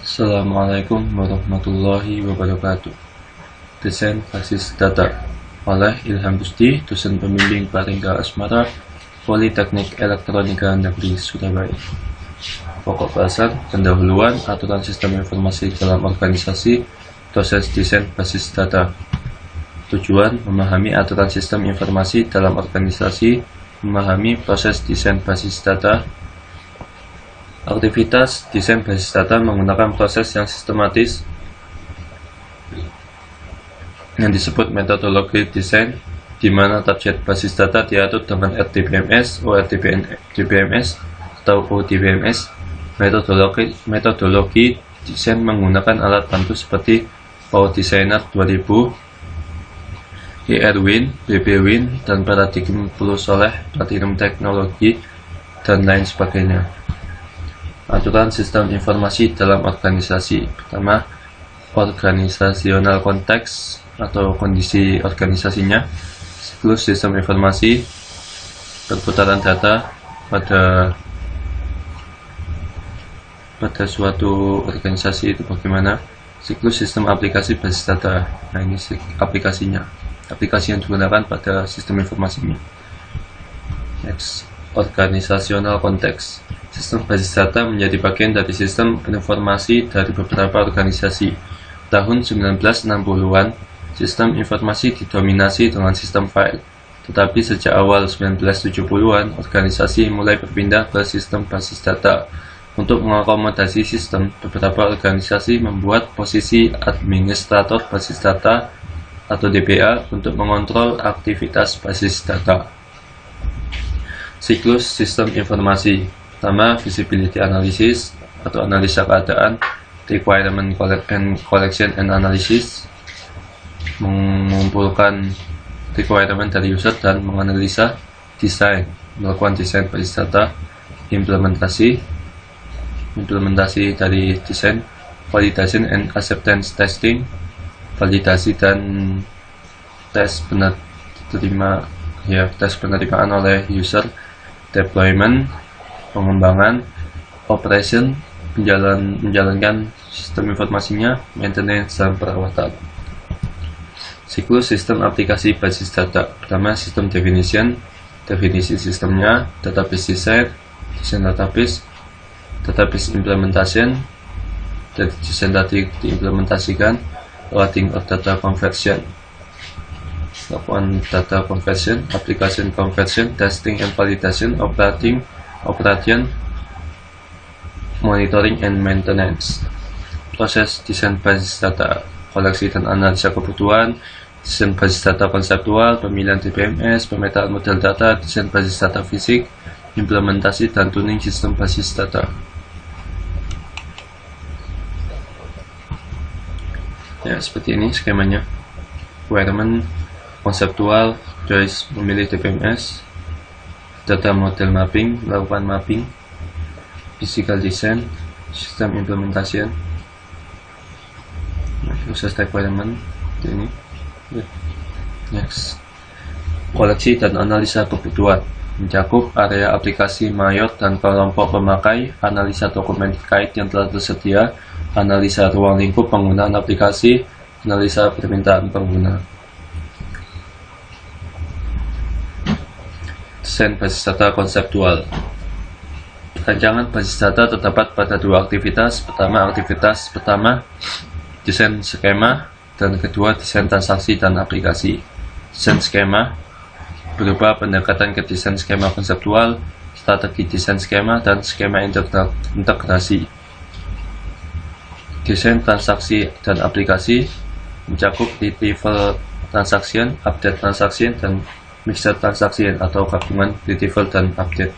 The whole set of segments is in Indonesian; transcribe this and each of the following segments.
Assalamualaikum warahmatullahi wabarakatuh. Desain basis data oleh Ilham Busti, dosen pembimbing Paringga Asmara, Politeknik Elektronika Negeri Surabaya. Pokok bahasan, pendahuluan, aturan sistem informasi dalam organisasi, proses desain basis data. Tujuan, memahami aturan sistem informasi dalam organisasi, memahami proses desain basis data. Aktivitas desain basis data menggunakan proses yang sistematis yang disebut metodologi desain, di mana target basis data diatur dengan RDBMS, ORDBMS, atau ODBMS. Metodologi desain menggunakan alat bantu seperti Power Designer 2000, ERWIN, BBWIN, dan Paradigm Plus oleh Platinum Teknologi, dan lain sebagainya. Aturan sistem informasi dalam organisasi. Pertama, organisasional konteks atau kondisi organisasinya. Siklus sistem informasi, perputaran data pada suatu organisasi itu bagaimana. Siklus sistem aplikasi basis data. Nah, ini aplikasinya, aplikasi yang digunakan pada sistem informasinya. Next, organisasional konteks. Sistem basis data menjadi bagian dari sistem informasi dari beberapa organisasi. Tahun 1960-an, sistem informasi didominasi dengan sistem file. Tetapi sejak awal 1970-an, organisasi mulai berpindah ke sistem basis data. Untuk mengakomodasi sistem, beberapa organisasi membuat posisi administrator basis data atau DBA untuk mengontrol aktivitas basis data. Siklus sistem informasi. Pertama, visibility analysis atau analisa keadaan, requirement collection and analysis, mengumpulkan requirement dari user dan menganalisa desain, melakukan desain basis data, implementasi dari desain, validation and acceptance testing, validasi dan tes penerimaan oleh user, deployment, pengembangan, operation, menjalankan sistem informasinya, maintenance, dan perawatan. Siklus sistem aplikasi basis data. Pertama, sistem definition, definisi sistemnya, database design, desain database implementation, dari desain tadi diimplementasikan, loading of data conversion, lakukan data conversion, application conversion, testing and validation, operation, monitoring and maintenance. Proses desain basis data, koleksi dan analisa kebutuhan, desain basis data konseptual, pemilihan DBMS, pemetaan model data, desain basis data fisik, implementasi dan tuning sistem basis data. Ya, seperti ini skemanya. Requirement, konseptual, choice, memilih DBMS, data model mapping, melakukan mapping, physical design, sistem implementation, proses requirement, ini. Next, koleksi dan analisa kebutuhan, mencakup area aplikasi mayor dan kelompok pemakai, analisa dokumen terkait yang telah tersedia, analisa ruang lingkup penggunaan aplikasi, analisa permintaan pengguna. Desain basis data konseptual. Rancangan basis data terdapat pada dua aktivitas. Aktivitas pertama, desain skema, dan kedua, desain transaksi dan aplikasi. Desain skema berupa pendekatan ke desain skema konseptual, strategi desain skema, dan skema integrasi. Desain transaksi dan aplikasi mencakup retrieval transaction, update transaction, dan mixed transaction atau gabungan retrieval dan update.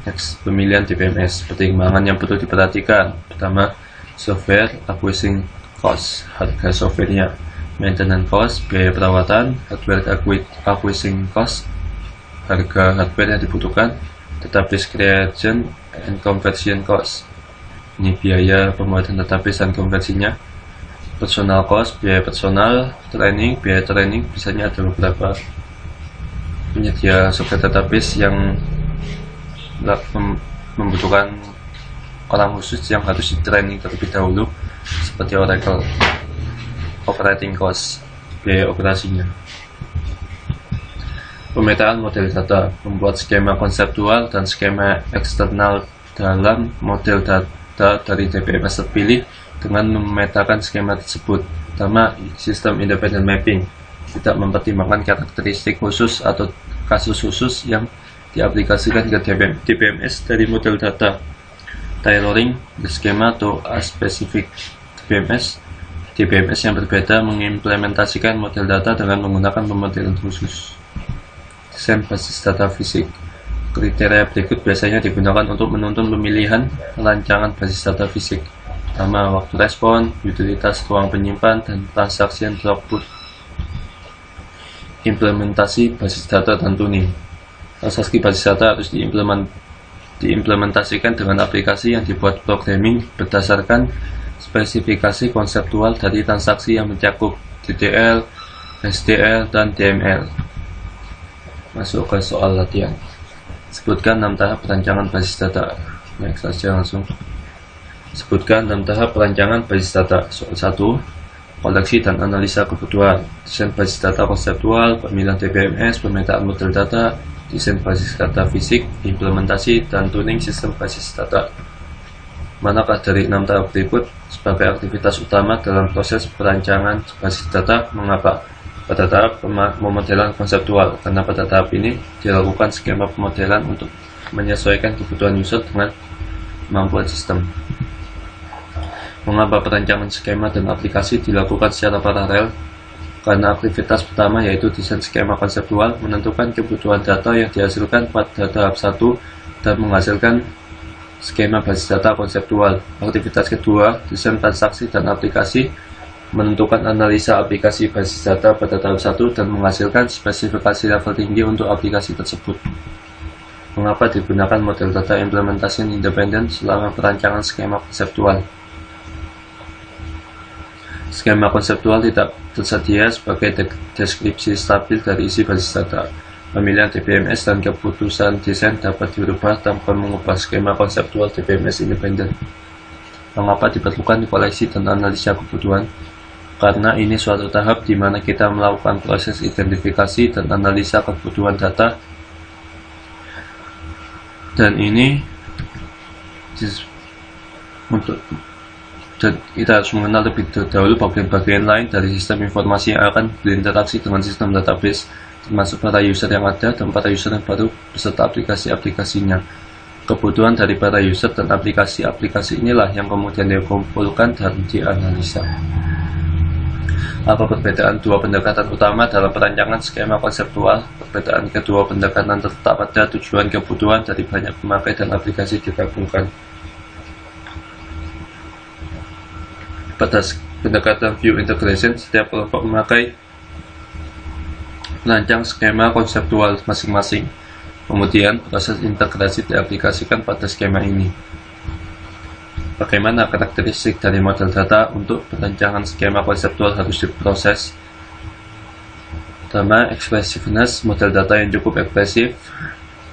Next, pemilihan DBMS. Pertimbangan yang perlu diperhatikan. Pertama, software acquisition cost, harga softwarenya, maintenance cost, biaya perawatan, hardware acquisition cost, harga hardware yang dibutuhkan, database creation and conversion cost, ini biaya pembuatan database dan konversinya, personal cost, biaya personal, biaya training, biasanya ada beberapa penyedia software database yang membutuhkan orang khusus yang harus di training terlebih dahulu, seperti Oracle. Operating cost, biaya operasinya. Pemetaan model data, membuat skema konseptual dan skema eksternal dalam model data dari TPMS terpilih dengan memetakan skema tersebut. Pertama, sistem independent mapping, tidak mempertimbangkan karakteristik khusus atau kasus khusus yang diaplikasikan ke TPMS dari model data. Tailoring the schema to a specific TPMS yang berbeda mengimplementasikan model data dengan menggunakan pemodelan khusus. Desain basis data fisik. Kriteria berikut biasanya digunakan untuk menuntun pemilihan rancangan basis data fisik. Pertama, waktu respon, utilitas ruang penyimpan, dan transaksi throughput. Implementasi basis data dan tuning. Transaksi basis data harus diimplementasikan dengan aplikasi yang dibuat programming berdasarkan spesifikasi konseptual dari transaksi yang mencakup DTL, STL, dan DML. Masuk ke soal latihan. Sebutkan 6 tahap perancangan basis data. Next saja langsung. Sebutkan 6 tahap perancangan basis data. Soal 1. Koleksi dan analisa kebutuhan. Desain basis data konseptual, pemilihan TPMS, pemetaan model data, desain basis data fisik, implementasi, dan tuning sistem basis data. Manakah dari 6 tahap berikut sebagai aktivitas utama dalam proses perancangan basis data? Mengapa? Pada tahap pemodelan konseptual, karena pada tahap ini dilakukan skema pemodelan untuk menyesuaikan kebutuhan user dengan kemampuan sistem. Mengapa perancangan skema dan aplikasi dilakukan secara paralel? Karena aktivitas pertama yaitu desain skema konseptual menentukan kebutuhan data yang dihasilkan pada tahap 1 dan menghasilkan skema basis data konseptual. Aktivitas kedua, desain transaksi dan aplikasi menentukan analisa aplikasi basis data pada tahap 1 dan menghasilkan spesifikasi level tinggi untuk aplikasi tersebut. Mengapa digunakan model data implementasi independen selama perancangan skema konseptual? Skema konseptual tidak tersedia sebagai deskripsi stabil dari isi basis data. Pemilihan TPMS dan keputusan desain dapat dirubah tanpa mengubah skema konseptual TPMS independen. Mengapa diperlukan koleksi dan analisa kebutuhan? Karena ini suatu tahap di mana kita melakukan proses identifikasi dan analisa kebutuhan data, dan ini kita harus mengenal lebih dahulu bagian-bagian lain dari sistem informasi yang akan berinteraksi dengan sistem database, termasuk para user yang ada dan para user yang baru beserta aplikasi-aplikasinya. Kebutuhan dari para user dan aplikasi-aplikasi inilah yang kemudian dikumpulkan dan dianalisa. Apa perbedaan dua pendekatan utama dalam perancangan skema konseptual? Perbedaan kedua pendekatan terletak pada tujuan kebutuhan dari banyak pemakai dan aplikasi digabungkan. Pada pendekatan view integration, setiap kelompok pemakai merancang skema konseptual masing-masing. Kemudian, proses integrasi diaplikasikan pada skema ini. Bagaimana karakteristik dari model data untuk perancangan skema konseptual harus diproses? Pertama, expressiveness, model data yang cukup ekspresif,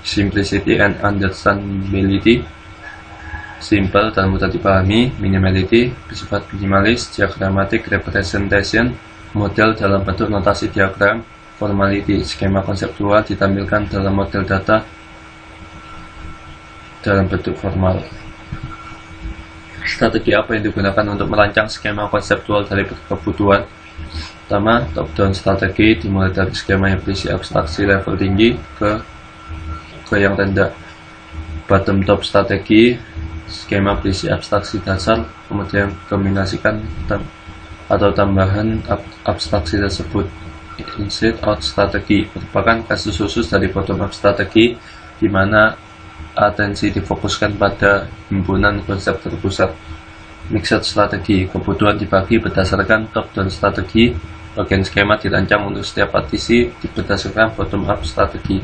simplicity and understandability, simple dan mudah dipahami, minimality, bersifat minimalis, diagrammatic representation, model dalam bentuk notasi diagram, formality, skema konseptual ditampilkan dalam model data dalam bentuk formal. Strategi apa yang digunakan untuk merancang skema konseptual dari kebutuhan? Pertama, top-down strategi dimulai dari skema yang berisi abstraksi level tinggi ke yang rendah. Bottom-top strategi, skema berisi abstraksi dasar, kemudian kombinasikan atau tambahan abstraksi tersebut. Inside-out strategi merupakan kasus khusus dari bottom-up strategi, di mana atensi difokuskan pada himpunan konsep terpusat. Mixed strategi, kebutuhan dibagi berdasarkan top-down strategi, bagian skema dirancang untuk setiap partisi berdasarkan bottom-up strategi.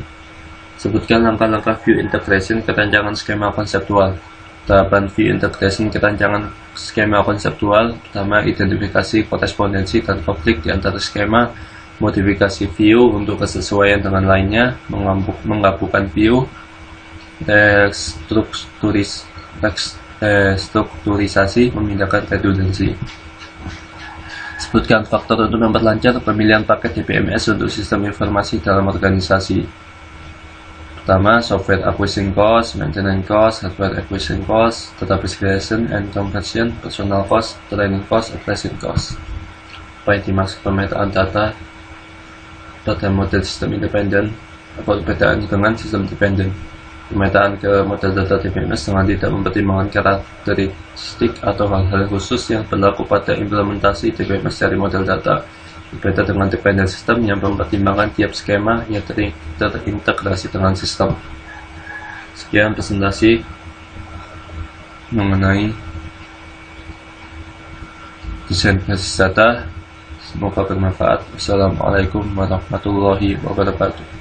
Sebutkan langkah-langkah view integration kerancangan skema konseptual. Tahapan view integration kerancangan skema konseptual. Pertama, identifikasi korespondensi dan konflik di antara skema, modifikasi view untuk kesesuaian dengan lainnya, Strukturisasi memindahkan redundansi. Sebutkan faktor untuk memperlancar pemilihan paket DBMS untuk sistem informasi dalam organisasi. Pertama, software acquisition cost, maintenance cost, hardware acquisition cost, database creation and conversion, personal cost, training cost, operation cost. Apa yang dimaksud pemetaan data pada model sistem independen? Apa perbedaan dengan sistem dependen? Pemetaan ke model data DBMS dengan tidak mempertimbangkan karakteristik atau hal-hal khusus yang berlaku pada implementasi DBMS dari model data. Berbeda dengan dependent system yang mempertimbangkan tiap skema yang terintegrasi dengan sistem. Sekian presentasi mengenai desain basis data. Semoga bermanfaat. Wassalamualaikum warahmatullahi wabarakatuh.